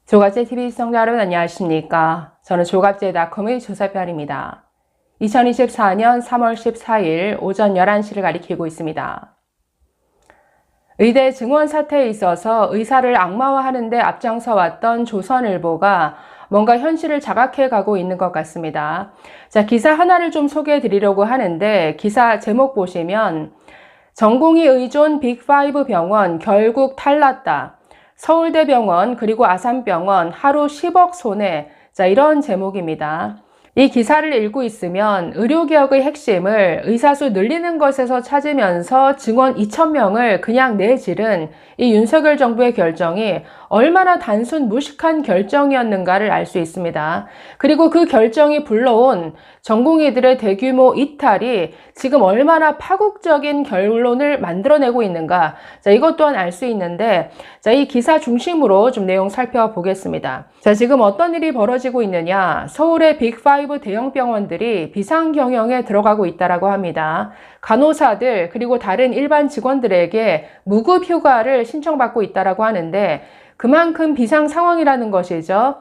조갑제TV 시청자 여러분 안녕하십니까? 저는 조갑제닷컴의 조사별입니다. 2024년 3월 14일 오전 11시를 가리키고 있습니다. 의대 증원 사태에 있어서 의사를 악마화하는 데 앞장서 왔던 조선일보가 뭔가 현실을 자각해 가고 있는 것 같습니다. 자, 기사 하나를 좀 소개해 드리려고 하는데 기사 제목 보시면 전공의 의존 빅5 병원 결국 탈났다. 서울대병원 그리고 아산병원 하루 10억 손해. 자, 이런 제목입니다. 이 기사를 읽고 있으면 의료개혁의 핵심을 의사수 늘리는 것에서 찾으면서 증원 2,000명을 그냥 내지른 이 윤석열 정부의 결정이 얼마나 단순 무식한 결정이었는가를 알 수 있습니다. 그리고 그 결정이 불러온 전공의들의 대규모 이탈이 지금 얼마나 파국적인 결론을 만들어내고 있는가. 자, 이것 또한 알 수 있는데, 자, 이 기사 중심으로 좀 내용 살펴보겠습니다. 자, 지금 어떤 일이 벌어지고 있느냐. 서울의 빅5 대형 병원들이 비상경영에 들어가고 있다라고 합니다. 간호사들 그리고 다른 일반 직원들에게 무급 휴가를 신청받고 있다라고 하는데 그만큼 비상 상황이라는 것이죠.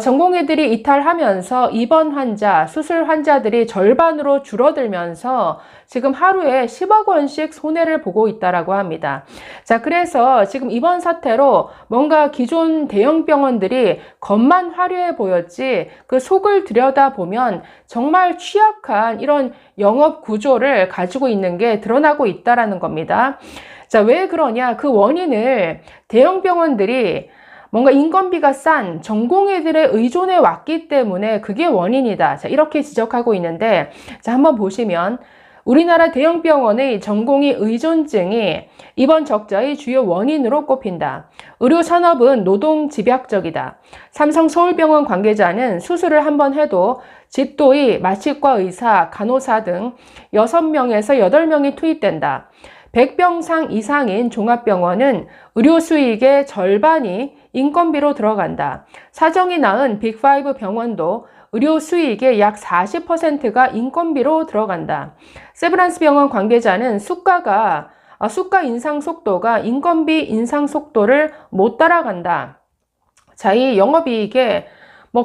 전공의들이 이탈하면서 입원 환자, 수술 환자들이 절반으로 줄어들면서 지금 하루에 10억 원씩 손해를 보고 있다라고 합니다. 자, 그래서 지금 이번 사태로 뭔가 기존 대형 병원들이 겉만 화려해 보였지 그 속을 들여다보면 정말 취약한 이런 영업 구조를 가지고 있는 게 드러나고 있다라는 겁니다. 자, 왜 그러냐? 그 원인을 대형 병원들이 뭔가 인건비가 싼 전공의들의 의존해 왔기 때문에 그게 원인이다. 자, 이렇게 지적하고 있는데, 자, 한번 보시면 우리나라 대형 병원의 전공의 의존증이 이번 적자의 주요 원인으로 꼽힌다. 의료 산업은 노동 집약적이다. 삼성 서울병원 관계자는 수술을 한번 해도 집도의 마취과 의사, 간호사 등 6명에서 8명이 투입된다. 100병상 이상인 종합병원은 의료 수익의 절반이 인건비로 들어간다. 사정이 나은 빅5 병원도 의료 수익의 약 40%가 인건비로 들어간다. 세브란스 병원 관계자는 수가 인상 속도가 인건비 인상 속도를 못 따라간다. 자, 이 영업이익의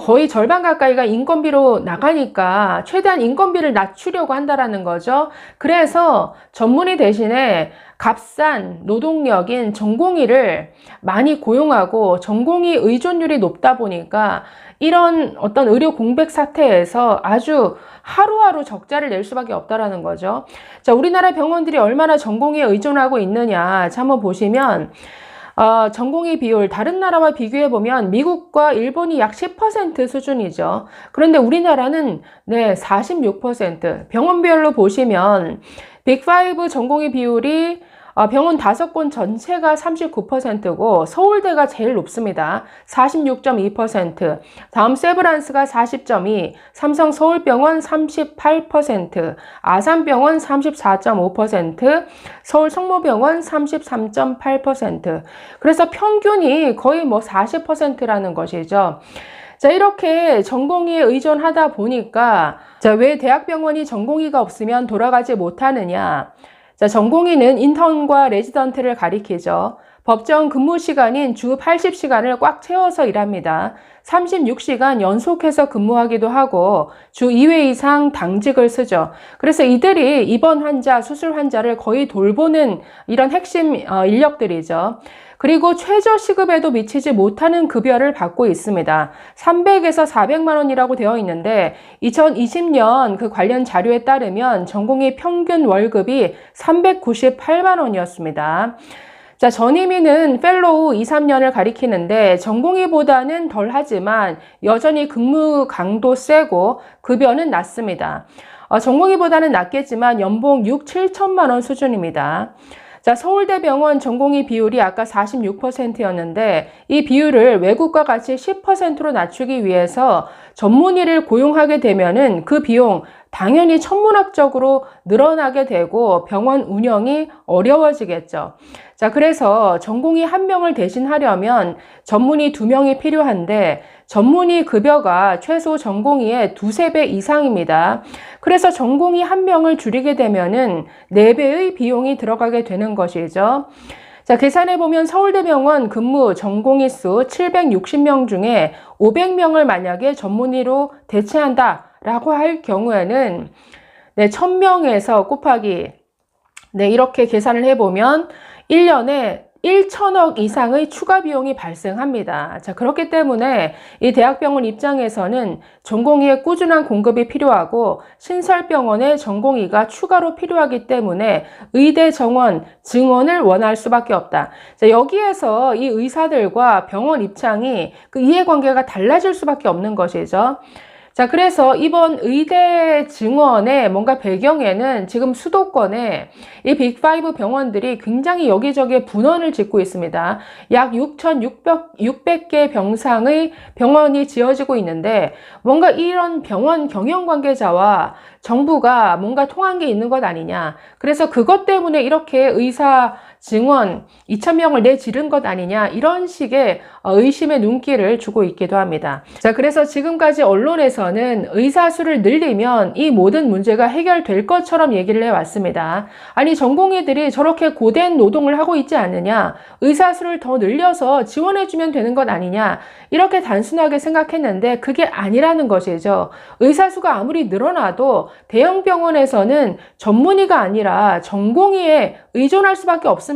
거의 절반 가까이가 인건비로 나가니까 최대한 인건비를 낮추려고 한다라는 거죠. 그래서 전문의 대신에 값싼 노동력인 전공의를 많이 고용하고 전공의 의존율이 높다 보니까 이런 어떤 의료 공백 사태에서 아주 하루하루 적자를 낼 수밖에 없다라는 거죠. 자, 우리나라 병원들이 얼마나 전공의에 의존하고 있느냐. 자, 한번 보시면 전공의 비율 다른 나라와 비교해 보면 미국과 일본이 약 10% 수준이죠. 그런데 우리나라는 46%. 병원별로 보시면 빅5 전공의 비율이 병원 5곳 전체가 39%고 서울대가 제일 높습니다. 46.2%. 다음 세브란스가 40.2%, 삼성 서울병원 38%, 아산병원 34.5%, 서울 성모병원 33.8%. 그래서 평균이 거의 40%라는 것이죠. 자, 이렇게 전공의에 의존하다 보니까 자, 왜 대학병원이 전공의가 없으면 돌아가지 못하느냐? 자, 전공의는 인턴과 레지던트를 가리키죠. 법정 근무 시간인 주 80시간을 꽉 채워서 일합니다. 36시간 연속해서 근무하기도 하고 주 2회 이상 당직을 쓰죠. 그래서 이들이 입원 환자, 수술 환자를 거의 돌보는 이런 핵심 인력들이죠. 그리고 최저 시급에도 미치지 못하는 급여를 받고 있습니다. 300에서 400만 원이라고 되어 있는데 2020년 그 관련 자료에 따르면 전공의 평균 월급이 398만 원이었습니다. 자, 전임의는 펠로우 2, 3년을 가리키는데 전공의보다는 덜 하지만 여전히 근무 강도 세고 급여는 낮습니다. 전공의보다는 낮겠지만 연봉 6, 7천만 원 수준입니다. 자, 서울대병원 전공의 비율이 아까 46%였는데 이 비율을 외국과 같이 10%로 낮추기 위해서 전문의를 고용하게 되면은 그 비용 당연히 천문학적으로 늘어나게 되고 병원 운영이 어려워지겠죠. 자, 그래서 전공의 1명을 대신하려면 전문의 2명이 필요한데 전문의 급여가 최소 전공의의 2~3배 이상입니다. 그래서 전공의 1명을 줄이게 되면은 4배의 비용이 들어가게 되는 것이죠. 자, 계산해보면 서울대병원 근무 전공의 수 760명 중에 500명을 만약에 전문의로 대체한다라고 할 경우에는 1000명에서 곱하기 이렇게 계산을 해보면 1년에 1천억 이상의 추가 비용이 발생합니다. 자, 그렇기 때문에 이 대학병원 입장에서는 전공의의 꾸준한 공급이 필요하고 신설병원의 전공의가 추가로 필요하기 때문에 의대 정원, 증원을 원할 수밖에 없다. 자, 여기에서 이 의사들과 병원 입장이 그 이해관계가 달라질 수밖에 없는 것이죠. 자, 그래서 이번 의대 증원의 뭔가 배경에는 지금 수도권에 이 빅5 병원들이 굉장히 여기저기에 분원을 짓고 있습니다. 약 6,600개 병상의 병원이 지어지고 있는데 뭔가 이런 병원 경영 관계자와 정부가 뭔가 통한 게 있는 것 아니냐. 그래서 그것 때문에 이렇게 의사 증원 2,000명을 내지른 것 아니냐, 이런 식의 의심의 눈길을 주고 있기도 합니다. 자, 그래서 지금까지 언론에서는 의사 수를 늘리면 이 모든 문제가 해결될 것처럼 얘기를 해왔습니다. 아니, 전공의들이 저렇게 고된 노동을 하고 있지 않느냐, 의사 수를 더 늘려서 지원해주면 되는 것 아니냐, 이렇게 단순하게 생각했는데 그게 아니라는 것이죠. 의사 수가 아무리 늘어나도 대형 병원에서는 전문의가 아니라 전공의에 의존할 수밖에 없습니다.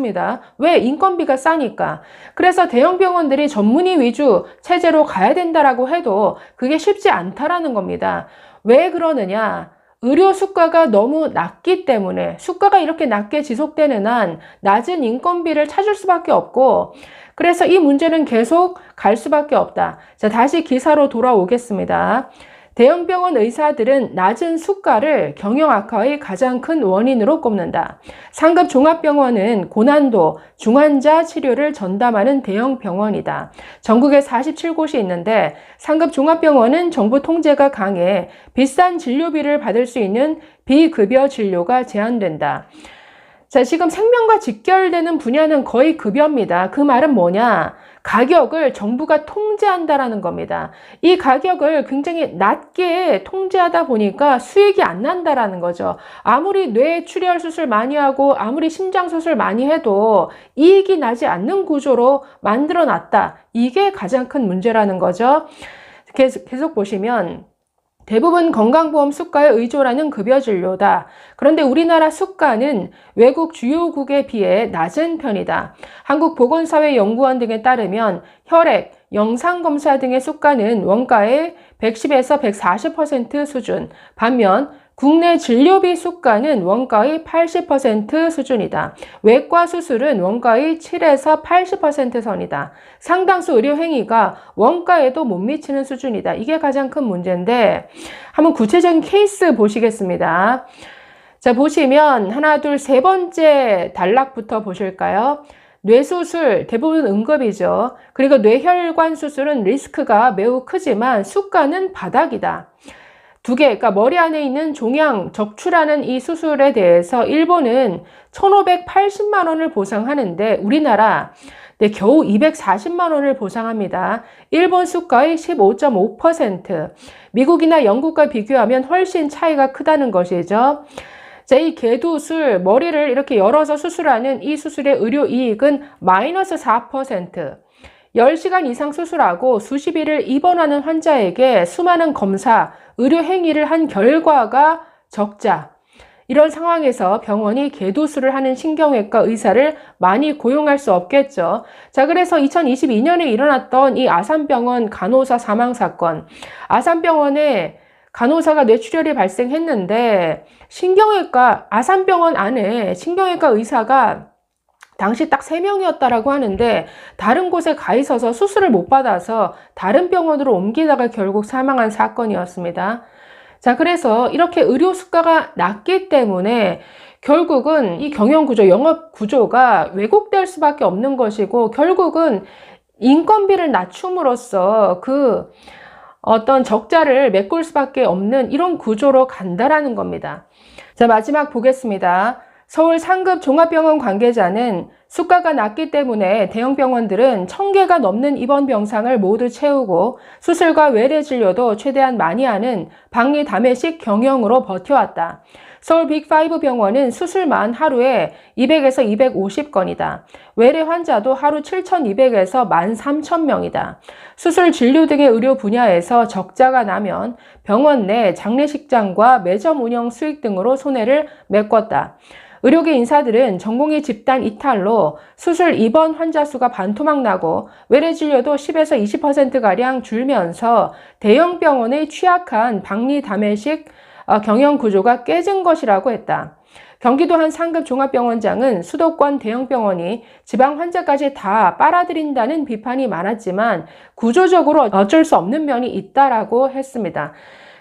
왜? 인건비가 싸니까. 그래서 대형 병원들이 전문의 위주 체제로 가야 된다라고 해도 그게 쉽지 않다라는 겁니다. 왜 그러느냐? 의료 수가가 너무 낮기 때문에, 수가가 이렇게 낮게 지속되는 한 낮은 인건비를 찾을 수밖에 없고, 그래서 이 문제는 계속 갈 수밖에 없다. 자, 다시 기사로 돌아오겠습니다. 대형 병원 의사들은 낮은 수가를 경영 악화의 가장 큰 원인으로 꼽는다. 상급 종합병원은 고난도 중환자 치료를 전담하는 대형 병원이다. 전국에 47곳이 있는데 상급 종합병원은 정부 통제가 강해 비싼 진료비를 받을 수 있는 비급여 진료가 제한된다. 자, 지금 생명과 직결되는 분야는 거의 급여입니다. 그 말은 뭐냐? 가격을 정부가 통제한다라는 겁니다. 이 가격을 굉장히 낮게 통제하다 보니까 수익이 안 난다라는 거죠. 아무리 뇌 출혈 수술 많이 하고 아무리 심장 수술 많이 해도 이익이 나지 않는 구조로 만들어 놨다. 이게 가장 큰 문제라는 거죠. 계속 보시면 대부분 건강보험 수가에 의존하는 급여진료다. 그런데 우리나라 수가는 외국 주요국에 비해 낮은 편이다. 한국보건사회연구원 등에 따르면 혈액, 영상검사 등의 수가는 원가의 110에서 140% 수준, 반면 국내 진료비 수가는 원가의 80% 수준이다. 외과 수술은 원가의 7에서 80% 선이다. 상당수 의료 행위가 원가에도 못 미치는 수준이다. 이게 가장 큰 문제인데 한번 구체적인 케이스 보시겠습니다. 자, 보시면 하나, 둘, 세 번째 단락부터 보실까요? 뇌수술 대부분 응급이죠. 그리고 뇌혈관 수술은 리스크가 매우 크지만 수가는 바닥이다. 두 개, 그러니까 머리 안에 있는 종양 적출하는 이 수술에 대해서 일본은 1,580만 원을 보상하는데 우리나라 겨우 240만 원을 보상합니다. 일본 수가의 15.5%, 미국이나 영국과 비교하면 훨씬 차이가 크다는 것이죠. 자, 이 개두술, 머리를 이렇게 열어서 수술하는 이 수술의 의료 이익은 마이너스 4%. 10시간 이상 수술하고 수십 일을 입원하는 환자에게 수많은 검사, 의료 행위를 한 결과가 적자. 이런 상황에서 병원이 개도수를 하는 신경외과 의사를 많이 고용할 수 없겠죠. 자, 그래서 2022년에 일어났던 이 아산병원 간호사 사망 사건. 아산병원에 간호사가 뇌출혈이 발생했는데 아산병원 안에 신경외과 의사가 당시 딱 3명이었다라고 하는데 다른 곳에 가 있어서 수술을 못 받아서 다른 병원으로 옮기다가 결국 사망한 사건이었습니다. 자, 그래서 이렇게 의료 수가가 낮기 때문에 결국은 이 경영구조, 영업구조가 왜곡될 수밖에 없는 것이고 결국은 인건비를 낮춤으로써 그 어떤 적자를 메꿀 수밖에 없는 이런 구조로 간다라는 겁니다. 자, 마지막 보겠습니다. 서울 상급 종합병원 관계자는 수가가 낮기 때문에 대형 병원들은 1000개가 넘는 입원 병상을 모두 채우고 수술과 외래 진료도 최대한 많이 하는 박리 담회식 경영으로 버텨왔다. 서울 빅5 병원은 수술만 하루에 200에서 250건이다. 외래 환자도 하루 7,200에서 13,000명이다. 수술 진료 등의 의료 분야에서 적자가 나면 병원 내 장례식장과 매점 운영 수익 등으로 손해를 메꿨다. 의료계 인사들은 전공의 집단 이탈로 수술 입원 환자 수가 반토막 나고 외래 진료도 10에서 20%가량 줄면서 대형 병원의 취약한 박리 담회식 경영 구조가 깨진 것이라고 했다. 경기도 한 상급 종합병원장은 수도권 대형 병원이 지방 환자까지 다 빨아들인다는 비판이 많았지만 구조적으로 어쩔 수 없는 면이 있다라고 했습니다.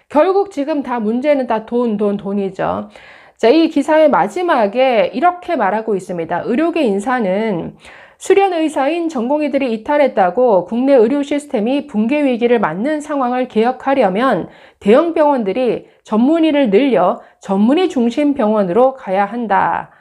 결국 지금 다 문제는 다 돈이죠. 자, 이 기사의 마지막에 이렇게 말하고 있습니다. 의료계 인사는 수련의사인 전공의들이 이탈했다고 국내 의료 시스템이 붕괴 위기를 맞는 상황을 개혁하려면 대형 병원들이 전문의를 늘려 전문의 중심 병원으로 가야 한다.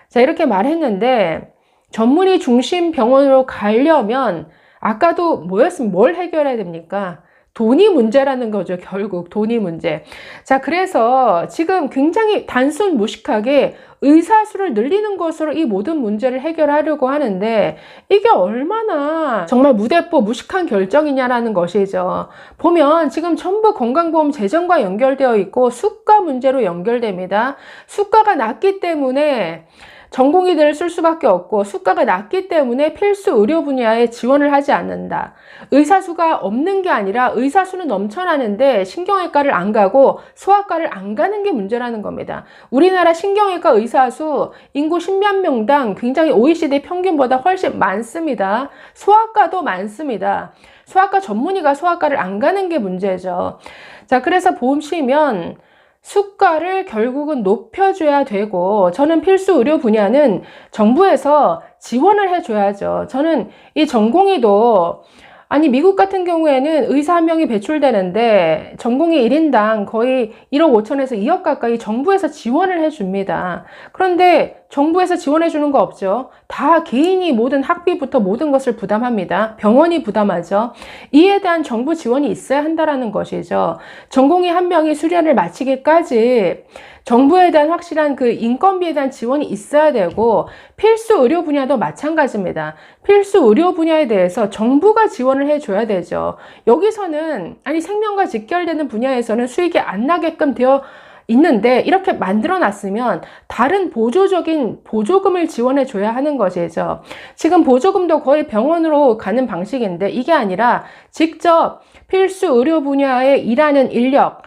자, 이렇게 말했는데 전문의 중심 병원으로 가려면 아까도 뭘 해결해야 됩니까? 돈이 문제라는 거죠. 결국 돈이 문제. 자, 그래서 지금 굉장히 단순 무식하게 의사 수를 늘리는 것으로 이 모든 문제를 해결하려고 하는데 이게 얼마나 정말 무대뽀 무식한 결정이냐라는 것이죠. 보면 지금 전부 건강보험 재정과 연결되어 있고 수가 문제로 연결됩니다. 수가가 낮기 때문에 전공의들을 쓸 수밖에 없고 수가가 낮기 때문에 필수 의료 분야에 지원을 하지 않는다. 의사 수가 없는 게 아니라 의사 수는 넘쳐나는데 신경외과를 안 가고 소아과를 안 가는 게 문제라는 겁니다. 우리나라 신경외과 의사 수 인구 10만 명당 굉장히 OECD 평균보다 훨씬 많습니다. 소아과도 많습니다. 소아과 전문의가 소아과를 안 가는 게 문제죠. 자, 그래서 보시면 수가를 결국은 높여줘야 되고 저는 필수 의료 분야는 정부에서 지원을 해줘야죠. 저는 이 전공의도 아니 미국 같은 경우에는 의사 한 명이 배출되는데 전공의 1인당 거의 1억 5천에서 2억 가까이 정부에서 지원을 해줍니다. 그런데 정부에서 지원해 주는 거 없죠. 다 개인이 모든 학비부터 모든 것을 부담합니다. 병원이 부담하죠. 이에 대한 정부 지원이 있어야 한다라는 것이죠. 전공의 한 명이 수련을 마치기까지 정부에 대한 확실한 그 인건비에 대한 지원이 있어야 되고 필수 의료 분야도 마찬가지입니다. 필수 의료 분야에 대해서 정부가 지원을 해줘야 되죠. 여기서는 아니 생명과 직결되는 분야에서는 수익이 안 나게끔 되어 있는데 이렇게 만들어 놨으면 다른 보조적인 보조금을 지원해 줘야 하는 것이죠. 지금 보조금도 거의 병원으로 가는 방식인데 이게 아니라 직접 필수 의료 분야에 일하는 인력,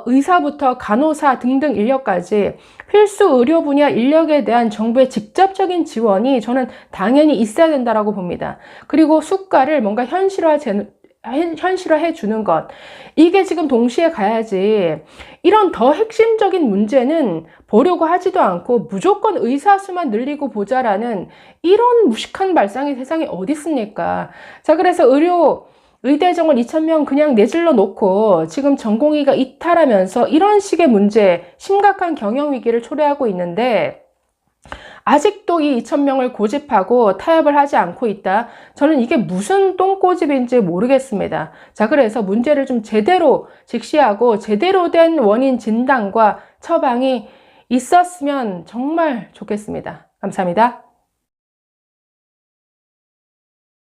의사부터 간호사 등등 인력까지 필수 의료 분야 인력에 대한 정부의 직접적인 지원이 저는 당연히 있어야 된다고 봅니다. 그리고 수가를 뭔가 현실화해 주는 것. 이게 지금 동시에 가야지 이런 더 핵심적인 문제는 보려고 하지도 않고 무조건 의사 수만 늘리고 보자라는 이런 무식한 발상이 세상에 어디 있습니까? 자, 그래서 의대 정원 2,000명 그냥 내질러 놓고 지금 전공의가 이탈하면서 이런 식의 문제, 심각한 경영 위기를 초래하고 있는데 아직도 이 2,000명을 고집하고 타협을 하지 않고 있다. 저는 이게 무슨 똥꼬집인지 모르겠습니다. 자, 그래서 문제를 좀 제대로 직시하고 제대로 된 원인 진단과 처방이 있었으면 정말 좋겠습니다. 감사합니다.